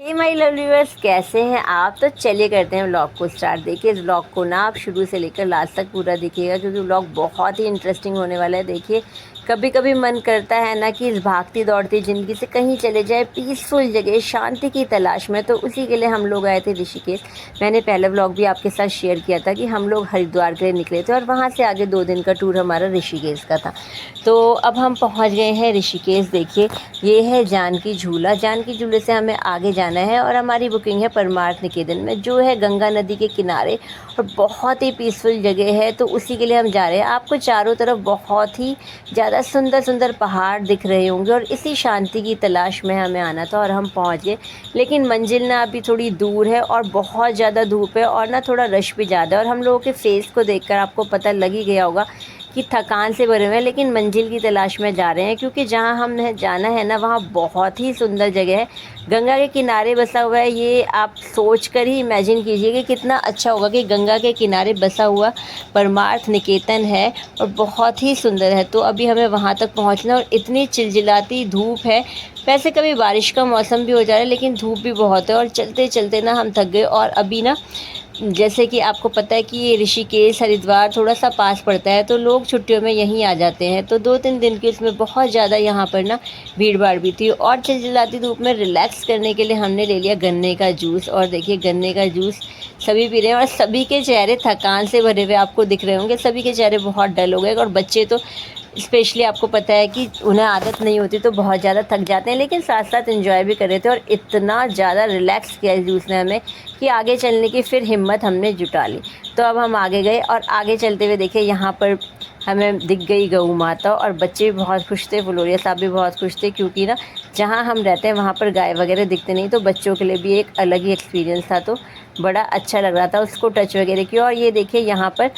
Hey my lovely viewers, कैसे हैं आप। तो चलिए करते हैं व्लॉग को स्टार्ट। देखिए इस व्लॉग को ना आप शुरू से लेकर लास्ट तक पूरा देखिएगा, क्योंकि व्लॉग बहुत ही इंटरेस्टिंग होने वाला है। देखिए कभी कभी मन करता है ना कि इस भागती दौड़ती ज़िंदगी से कहीं चले जाए, पीसफुल जगह, शांति की तलाश में। तो उसी के लिए हम लोग आए थे ऋषिकेश। मैंने पहले व्लॉग भी आपके साथ शेयर किया था कि हम लोग हरिद्वार के लिए निकले थे और वहाँ से आगे 2 दिन का टूर हमारा ऋषिकेश का था। तो अब हम पहुँच गए हैं ऋषिकेश। देखिए ये है जानकी झूला। जानकी झूले से हमें आगे जाना है और हमारी बुकिंग है परमार्थ निकेतन में, जो है गंगा नदी के किनारे और बहुत ही पीसफुल जगह है। तो उसी के लिए हम जा रहे हैं। आपको चारों तरफ बहुत ही ज़्यादा सुंदर सुंदर पहाड़ दिख रहे होंगे और इसी शांति की तलाश में हमें आना था और हम पहुंच गए। लेकिन मंजिल ना अभी थोड़ी दूर है और बहुत ज़्यादा धूप है और ना थोड़ा रश भी ज़्यादा है। और हम लोगों के फेस को देखकर आपको पता लग ही गया होगा कि थकान से भरे हुए हैं, लेकिन मंजिल की तलाश में जा रहे हैं, क्योंकि जहाँ हमें जाना है ना वहाँ बहुत ही सुंदर जगह है। गंगा के किनारे बसा हुआ है। ये आप सोच कर ही इमेजिन कीजिए कि कितना अच्छा होगा कि गंगा के किनारे बसा हुआ परमार्थ निकेतन है और बहुत ही सुंदर है। तो अभी हमें वहाँ तक पहुँचना और इतनी चिलचिलाती धूप है। वैसे कभी बारिश का मौसम भी हो जा रहा है, लेकिन धूप भी बहुत है और चलते चलते ना हम थक गए। और अभी ना जैसे कि आपको पता है कि ये ऋषिकेश हरिद्वार थोड़ा सा पास पड़ता है, तो लोग छुट्टियों में यहीं आ जाते हैं। तो 2-3 दिन की उसमें बहुत ज़्यादा यहाँ पर ना भीड़ भाड़ भी थी और चिलचिलाती धूप में रिलैक्स करने के लिए हमने ले लिया गन्ने का जूस। और देखिए गन्ने का जूस सभी पी रहे हैं और सभी के चेहरे थकान से भरे हुए आपको दिख रहे होंगे। सभी के चेहरे बहुत डल हो गए और बच्चे तो स्पेशली आपको पता है कि उन्हें आदत नहीं होती तो बहुत ज़्यादा थक जाते हैं, लेकिन साथ साथ एंजॉय भी कर रहे थे। और इतना ज़्यादा रिलैक्स किया इस जूस ने हमें कि आगे चलने की फिर हिम्मत हमने जुटा ली। तो अब हम आगे गए और आगे चलते हुए देखे यहाँ पर हमें दिख गई गऊ माता और बच्चे भी बहुत खुश थे। फुलोरिया साहब भी बहुत खुश थे, क्योंकि ना जहाँ हम रहते हैं वहाँ पर गाय वगैरह दिखते नहीं, तो बच्चों के लिए भी एक अलग ही एक्सपीरियंस था। तो बड़ा अच्छा लग रहा था उसको टच वगैरह किया। और ये देखिए यहाँ पर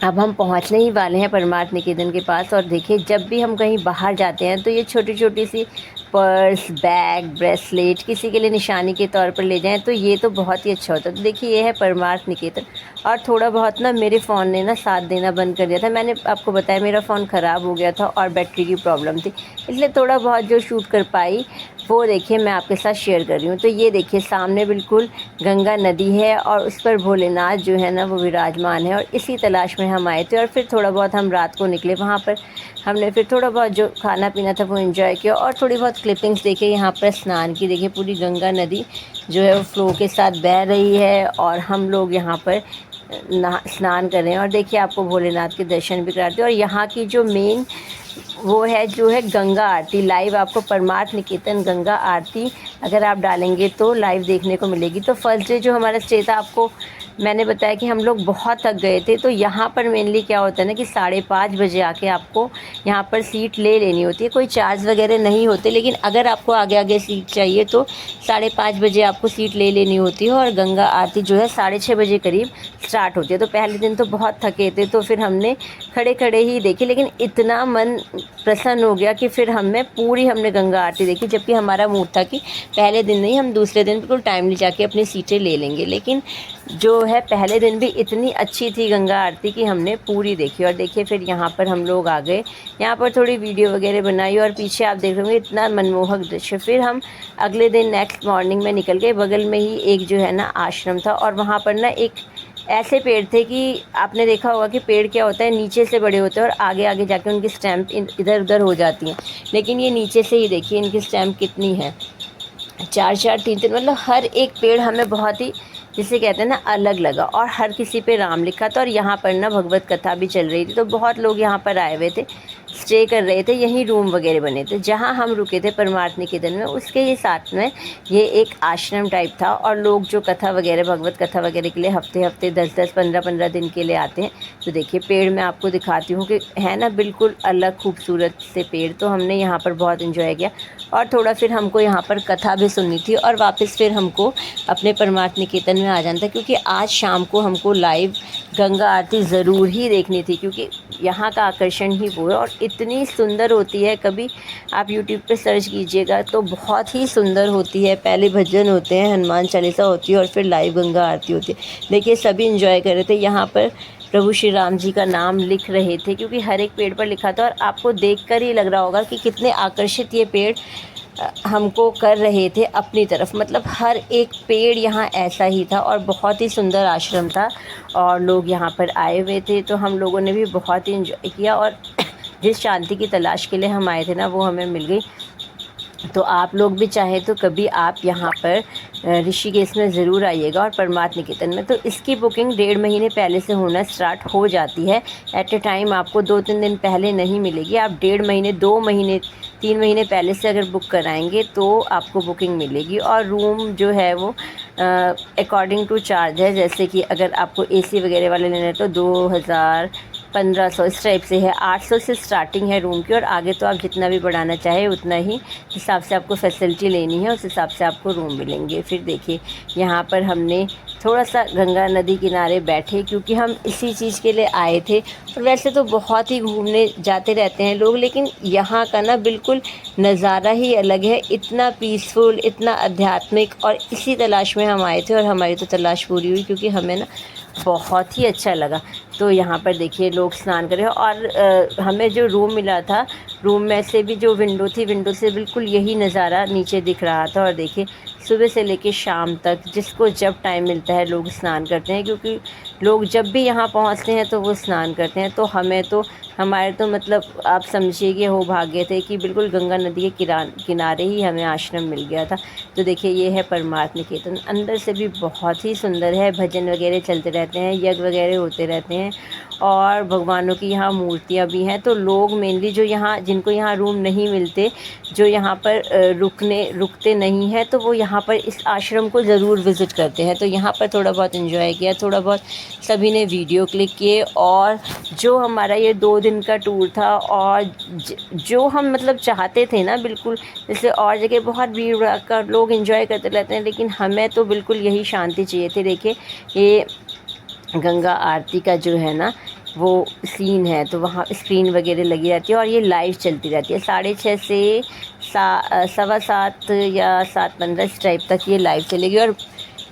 अब हम पहुंचने ही वाले हैं परमार्थ निकेतन के पास। और देखिए जब भी हम कहीं बाहर जाते हैं तो ये छोटी छोटी सी पर्स, बैग, ब्रेसलेट किसी के लिए निशानी के तौर पर ले जाएं तो ये तो बहुत ही अच्छा होता है। तो देखिए ये है परमार्थ निकेतन। और थोड़ा बहुत ना मेरे फ़ोन ने ना साथ देना बंद कर दिया था। मैंने आपको बताया मेरा फ़ोन ख़राब हो गया था और बैटरी की प्रॉब्लम थी, इसलिए थोड़ा बहुत जो शूट कर पाई वो देखिए मैं आपके साथ शेयर कर रही हूँ। तो ये देखिए सामने बिल्कुल गंगा नदी है और उस पर भोलेनाथ जो है ना वो विराजमान है और इसी तलाश में हम आए थे। और फिर थोड़ा बहुत हम रात को निकले। वहाँ पर हमने फिर थोड़ा बहुत जो खाना पीना था वो एंजॉय किया और थोड़ी बहुत क्लिपिंग्स देखे यहाँ पर स्नान की। देखिए पूरी गंगा नदी जो है वो फ्लो के साथ बह रही है और हम लोग यहाँ पर स्नान कर रहे हैं। और देखिए आपको भोलेनाथ के दर्शन भी कराते हैं। और यहाँ की जो मेन वो है जो है गंगा आरती लाइव, आपको परमार्थ निकेतन गंगा आरती अगर आप डालेंगे तो लाइव देखने को मिलेगी। तो फर्स्ट डे जो हमारा स्टे था, आपको मैंने बताया कि हम लोग बहुत थक गए थे। तो यहाँ पर मेनली क्या होता है ना कि 5:30 बजे आके आपको यहाँ पर सीट ले लेनी होती है। कोई चार्ज वगैरह नहीं होते, लेकिन अगर आपको आगे आगे सीट चाहिए तो 5:30 बजे आपको सीट ले लेनी होती है। और गंगा आरती जो है 6:30 बजे करीब स्टार्ट होती है। तो पहले दिन तो बहुत थके थे तो फिर हमने खड़े खड़े ही देखी, लेकिन इतना मन प्रसन्न हो गया कि फिर हमने गंगा आरती देखी। जबकि हमारा मूड था कि पहले दिन नहीं, हम दूसरे दिन बिल्कुल टाइमली जाके अपनी सीटें ले लेंगे, लेकिन जो है पहले दिन भी इतनी अच्छी थी गंगा आरती कि हमने पूरी देखी। और देखिए फिर यहाँ पर हम लोग आ गए, यहाँ पर थोड़ी वीडियो वगैरह बनाई और पीछे आप देख रहे होंगे इतना मनमोहक दृश्य। फिर हम अगले दिन नेक्स्ट मॉर्निंग में निकल गए। बगल में ही एक जो है ना आश्रम था और वहाँ पर ना एक ऐसे पेड़ थे कि आपने देखा होगा कि पेड़ क्या होता है, नीचे से बड़े होते हैं और आगे आगे जाके उनकी स्टैम्प इधर उधर हो जाती हैं। लेकिन ये नीचे से ही देखिए इनकी स्टैम्प कितनी है, 4-4, 3-3, मतलब हर एक पेड़ हमें बहुत ही जिसे कहते हैं ना अलग लगा। और हर किसी पे राम लिखा था। और यहाँ पर ना भगवत कथा भी चल रही थी, तो बहुत लोग यहाँ पर आए हुए थे, स्टे कर रहे थे। यहीं रूम वगैरह बने थे जहाँ हम रुके थे परमार्थ निकेतन में, उसके ही साथ में ये एक आश्रम टाइप था। और लोग जो कथा वगैरह भगवत कथा वगैरह के लिए हफ्ते हफ्ते 10-10, 15-15 दिन के लिए आते हैं। तो देखिए पेड़ मैं आपको दिखाती हूँ कि है ना बिल्कुल अलग खूबसूरत से पेड़। तो हमने यहाँ पर बहुत इन्जॉय किया और थोड़ा फिर हमको यहाँ पर कथा भी सुननी थी और वापस फिर हमको अपने परमार्थ निकेतन में आ जाना था, क्योंकि आज शाम को हमको लाइव गंगा आरती ज़रूर ही देखनी थी, क्योंकि यहाँ का आकर्षण ही वो है और इतनी सुंदर होती है। कभी आप यूट्यूब पे सर्च कीजिएगा तो बहुत ही सुंदर होती है। पहले भजन होते हैं, हनुमान चालीसा होती है और फिर लाइव गंगा आरती होती है। देखिए सभी इंजॉय कर रहे थे। यहाँ पर प्रभु श्री राम जी का नाम लिख रहे थे, क्योंकि हर एक पेड़ पर लिखा था। और आपको देखकर ही लग रहा होगा कि कितने आकर्षित ये पेड़ हमको कर रहे थे अपनी तरफ, मतलब हर एक पेड़ यहाँ ऐसा ही था और बहुत ही सुंदर आश्रम था और लोग यहाँ पर आए हुए थे, तो हम लोगों ने भी बहुत ही इन्जॉय किया और जिस शांति की तलाश के लिए हम आए थे ना वो हमें मिल गई। तो आप लोग भी चाहे तो कभी आप यहाँ पर ऋषिकेश में ज़रूर आइएगा और परमार्थ निकेतन में। तो इसकी बुकिंग 1.5 महीने पहले से होना स्टार्ट हो जाती है। एट ए टाइम आपको 2-3 दिन पहले नहीं मिलेगी, आप 1.5 महीने 2 महीने 3 महीने पहले से अगर बुक कराएंगे तो आपको बुकिंग मिलेगी। और रूम जो है वो अकॉर्डिंग टू चार्ज है, जैसे कि अगर आपको एसी वगैरह वाले लेना है तो 2000 1500 इस टाइप से है। 800 से स्टार्टिंग है रूम की और आगे तो आप जितना भी बढ़ाना चाहे उतना ही हिसाब से आपको फैसिलिटी लेनी है, उस हिसाब से आपको रूम मिलेंगे। फिर देखिए यहाँ पर हमने थोड़ा सा गंगा नदी किनारे बैठे क्योंकि हम इसी चीज़ के लिए आए थे। और वैसे तो बहुत ही घूमने जाते रहते हैं लोग, लेकिन यहाँ का ना बिल्कुल नज़ारा ही अलग है, इतना पीसफुल, इतना आध्यात्मिक, और इसी तलाश में हम आए थे और हमारी तो तलाश पूरी हुई क्योंकि हमें ना बहुत ही अच्छा लगा। तो यहाँ पर देखिए लोग स्नान कर रहे हैं और हमें जो रूम मिला था, रूम में से भी जो विंडो थी, विंडो से बिल्कुल यही नज़ारा नीचे दिख रहा था। और देखिए सुबह से लेके शाम तक जिसको जब टाइम मिलता है लोग स्नान करते हैं, क्योंकि लोग जब भी यहाँ पहुँचते हैं तो वो स्नान करते हैं। तो हमें तो हमारे तो मतलब आप समझिए कि हो भाग्य थे कि बिल्कुल गंगा नदी के किनारे ही हमें आश्रम मिल गया था। तो देखिए ये है परमार्थ निकेतन, अंदर से भी बहुत ही सुंदर है, भजन वगैरह चलते रहते हैं, यज्ञ वगैरह होते रहते हैं और भगवानों की यहाँ मूर्तियाँ भी हैं। तो लोग मेनली जो यहाँ जिनको यहाँ रूम नहीं मिलते, जो यहाँ पर रुकते नहीं हैं, तो वो यहाँ पर इस आश्रम को ज़रूर विज़िट करते हैं। तो यहाँ पर थोड़ा बहुत एंजॉय किया, थोड़ा बहुत सभी ने वीडियो क्लिक किए। और जो हमारा ये 2 दिन का टूर था और जो हम मतलब चाहते थे ना, बिल्कुल जैसे और जगह बहुत भीड़ भड़का लोग एंजॉय करते रहते हैं, लेकिन हमें तो बिल्कुल यही शांति चाहिए थी। देखिए ये गंगा आरती का जो है ना वो सीन है, तो वहाँ स्क्रीन वगैरह लगी रहती है और ये लाइव चलती रहती है 6:30 से 7:15 या 7:15 इस टाइप तक ये लाइव चलेगी। और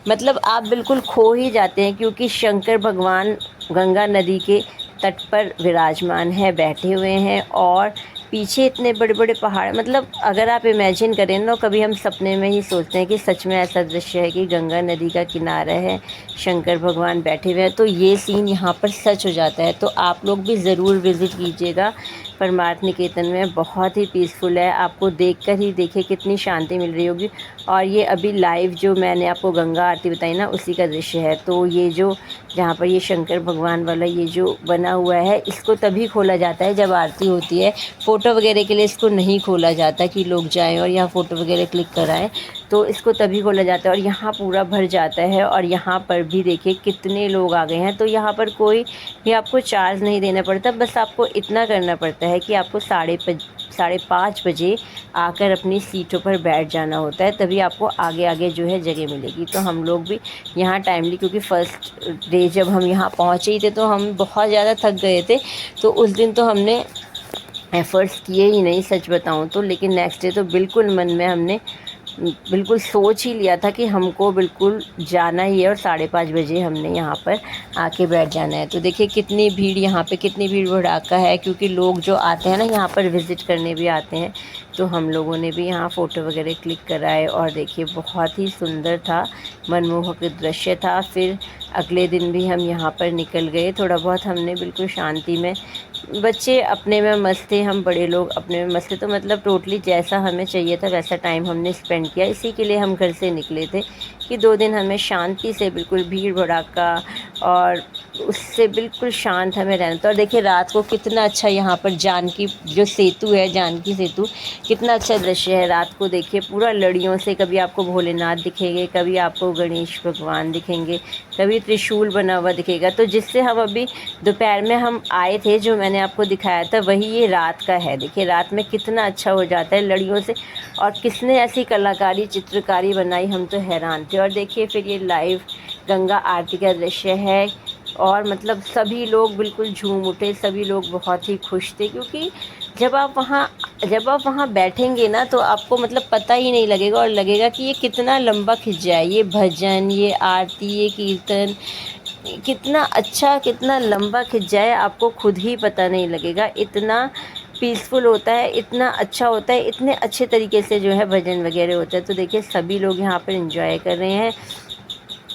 मतलब आप बिल्कुल खो ही जाते हैं क्योंकि शंकर भगवान गंगा नदी के तट पर विराजमान है, बैठे हुए हैं और पीछे इतने बड़े बड़े पहाड़, मतलब अगर आप इमेजिन करें ना, कभी हम सपने में ही सोचते हैं कि सच में ऐसा दृश्य है कि गंगा नदी का किनारा है, शंकर भगवान बैठे हुए हैं, तो ये सीन यहाँ पर सच हो जाता है। तो आप लोग भी ज़रूर विज़िट कीजिएगा परमार्थ निकेतन में, बहुत ही पीसफुल है, आपको देखकर ही देखिए कितनी शांति मिल रही होगी। और ये अभी लाइव जो मैंने आपको गंगा आरती बताई ना उसी का दृश्य है। तो ये जो जहाँ पर ये शंकर भगवान वाला ये जो बना हुआ है, इसको तभी खोला जाता है जब आरती होती है, फ़ोटो वगैरह के लिए इसको नहीं खोला जाता कि लोग जाएं और यहाँ फ़ोटो वगैरह क्लिक कराएं, तो इसको तभी खोला जाता है और यहाँ पूरा भर जाता है। और यहाँ पर भी देखिए कितने लोग आ गए हैं। तो यहाँ पर कोई भी आपको चार्ज नहीं देना पड़ता, बस आपको इतना करना पड़ता है कि आपको 5:30 बजे आकर अपनी सीटों पर बैठ जाना होता है, तभी आपको आगे आगे जो है जगह मिलेगी। तो हम लोग भी यहाँ टाइमली, क्योंकि फ़र्स्ट डे जब हम यहाँ पहुँचे ही थे तो हम बहुत ज़्यादा थक गए थे, तो उस दिन तो हमने एफ़र्ट्स किए ही नहीं सच बताऊँ तो। लेकिन नेक्स्ट डे तो बिल्कुल मन में हमने बिल्कुल सोच ही लिया था कि हमको बिल्कुल जाना ही है और 5:30 बजे हमने यहाँ पर आके बैठ जाना है। तो देखिए कितनी भीड़ यहाँ पे, कितनी भीड़ भड़ाका है, क्योंकि लोग जो आते हैं ना यहाँ पर विज़िट करने भी आते हैं। तो हम लोगों ने भी यहाँ फ़ोटो वगैरह क्लिक कराए और देखिए बहुत ही सुंदर था, मनमोहक दृश्य था। फिर अगले दिन भी हम यहाँ पर निकल गए, थोड़ा बहुत हमने बिल्कुल शांति में, बच्चे अपने में मस्त थे, हम बड़े लोग अपने में मस्त थे, तो मतलब टोटली जैसा हमें चाहिए था वैसा टाइम हमने स्पेंड किया। इसी के लिए हम घर से निकले थे कि 2 दिन हमें शांति से, बिल्कुल भीड़ भड़ाका और उससे बिल्कुल शांत हमें रहना था। और देखिए रात को कितना अच्छा यहाँ पर जानकी जो सेतु है, जानकी सेतु, कितना अच्छा दृश्य है रात को। देखिए पूरा लड़ियों से, कभी आपको भोलेनाथ दिखेंगे, कभी आपको गणेश भगवान दिखेंगे, कभी त्रिशूल बना हुआ दिखेगा। तो जिससे हम अभी दोपहर में हम आए थे, जो मैंने आपको दिखाया था, वही ये रात का है। देखिए रात में कितना अच्छा हो जाता है लड़ियों से, और किसने ऐसी कलाकारी चित्रकारी बनाई, हम तो हैरान थे। और देखिए फिर ये लाइव गंगा आरती का दृश्य है और मतलब सभी लोग बिल्कुल झूम उठे, सभी लोग बहुत ही खुश थे, क्योंकि जब आप वहाँ बैठेंगे ना तो आपको मतलब पता ही नहीं लगेगा और लगेगा कि ये कितना लंबा खिंच जाए, ये भजन, ये आरती, ये कीर्तन कितना अच्छा, कितना लंबा खिंच जाए, आपको खुद ही पता नहीं लगेगा। इतना पीसफुल होता है, इतना अच्छा होता है, इतने अच्छे तरीके से जो है भजन वगैरह होता है। तो देखिए सभी लोग यहाँ पर एंजॉय कर रहे हैं।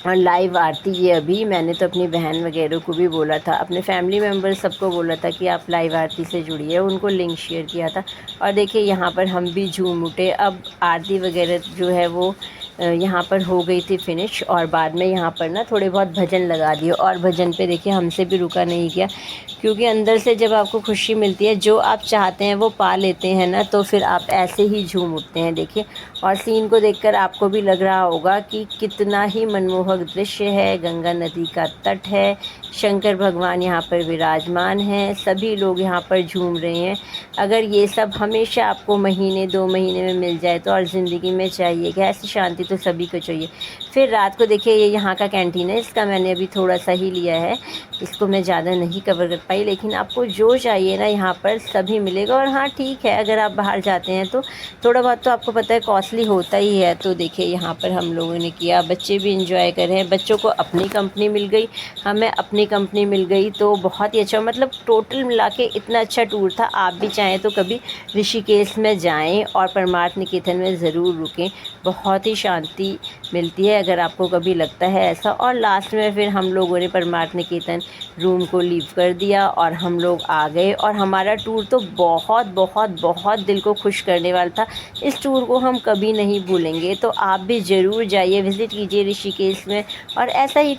और लाइव आरती ये अभी मैंने तो अपनी बहन वगैरह को भी बोला था, अपने फैमिली मेम्बर सबको बोला था कि आप लाइव आरती से जुड़िए, उनको लिंक शेयर किया था। और देखिए यहाँ पर हम भी झूम उठे। अब आरती वगैरह जो है वो यहाँ पर हो गई थी फिनिश, और बाद में यहाँ पर ना थोड़े बहुत भजन लगा दिए। और भजन पे देखिए हमसे भी रुका नहीं गया, क्योंकि अंदर से जब आपको खुशी मिलती है, जो आप चाहते हैं वो पा लेते हैं ना, तो फिर आप ऐसे ही झूम उठते हैं। देखिए, और सीन को देखकर आपको भी लग रहा होगा कि कितना ही मनमोहक दृश्य है। गंगा नदी का तट है, शंकर भगवान यहाँ पर विराजमान हैं, सभी लोग यहाँ पर झूम रहे हैं। अगर ये सब हमेशा आपको महीने 2 महीने में मिल जाए तो और ज़िंदगी में चाहिए क्या? ऐसी शांति तो सभी को चाहिए। फिर रात को देखिए ये यहाँ का कैंटीन है, इसका मैंने अभी थोड़ा सा ही लिया है, इसको मैं ज़्यादा नहीं कवर कर पाई, लेकिन आपको जो चाहिए ना यहाँ पर सभी मिलेगा। और हाँ ठीक है, अगर आप बाहर जाते हैं तो थोड़ा बहुत तो आपको पता है कॉस्टली होता ही है। तो देखिए यहाँ पर हम लोगों ने किया, बच्चे भी इंजॉय कर रहे हैं, बच्चों को अपनी कंपनी मिल गई, हमें अपनी कंपनी मिल गई, तो बहुत ही अच्छा, मतलब टोटल मिला के इतना अच्छा टूर था। आप भी चाहें तो कभी ऋषिकेश में जाएं और परमार्थ निकेतन में ज़रूर रुकें, बहुत ही शांति मिलती है अगर आपको कभी लगता है ऐसा। और लास्ट में फिर हम लोगों ने परमार्थ निकेतन रूम को लीव कर दिया और हम लोग आ गए। और हमारा टूर तो बहुत बहुत बहुत दिल को खुश करने वाला था, इस टूर को हम कभी नहीं भूलेंगे। तो आप भी ज़रूर जाइए, विज़िट कीजिए ऋषिकेश में, और ऐसा ही